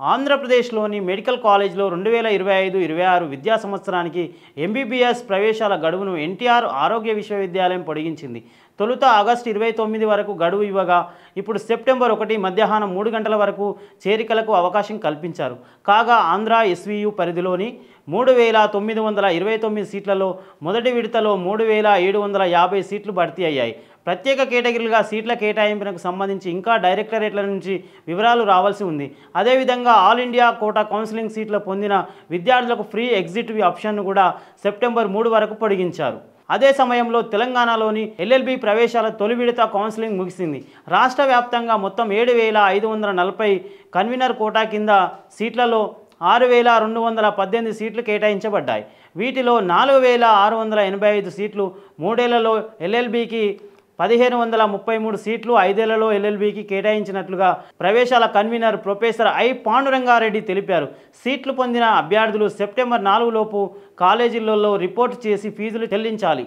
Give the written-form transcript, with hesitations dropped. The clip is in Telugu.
ఆంధ్రప్రదేశ్లోని మెడికల్ కాలేజ్లో 2025-26 విద్యా సంవత్సరానికి ఎంబీబీఎస్ ప్రవేశాల గడువును ఎన్టీఆర్ ఆరోగ్య విశ్వవిద్యాలయం పొడిగించింది. తొలుత ఆగస్టు 29 వరకు గడువు ఇవ్వగా ఇప్పుడు సెప్టెంబర్ 1 మధ్యాహ్నం 3 గంటల వరకు చేరికలకు అవకాశం కల్పించారు. కాగా ఆంధ్ర ఎస్వీయు పరిధిలోని 3929 సీట్లలో మొదటి విడతలో 3750 సీట్లు భర్తీ అయ్యాయి. ప్రత్యేక కేటగిరీలుగా సీట్ల కేటాయింపునకు సంబంధించి ఇంకా డైరెక్టరేట్ల నుంచి వివరాలు రావాల్సి ఉంది. అదేవిధంగా ఆల్ ఇండియా కోటా కౌన్సిలింగ్ సీట్లు పొందిన విద్యార్థులకు ఫ్రీ ఎగ్జిట్ ఆప్షన్ను కూడా సెప్టెంబర్ 3 వరకు పొడిగించారు. అదే సమయంలో తెలంగాణలోని ఎల్ఎల్బి ప్రవేశాల తొలి విడత కౌన్సిలింగ్ ముగిసింది. రాష్ట్ర వ్యాప్తంగా మొత్తం 7540 కన్వీనర్ కోటా కింద సీట్లలో 6218 సీట్లు కేటాయించబడ్డాయి. వీటిలో 4685 సీట్లు మూడేళ్లలో ఎల్ఎల్బికి, 1533 సీట్లు 5 ఏళ్లలో ఎల్ఎల్బికి కేటాయించినట్లుగా ప్రవేశాల కన్వీనర్ ప్రొఫెసర్ ఐ పాండురంగారెడ్డి తెలిపారు. సీట్లు పొందిన అభ్యర్థులు సెప్టెంబర్ 4 లోపు కాలేజీలలో రిపోర్ట్ చేసి ఫీజులు చెల్లించాలి.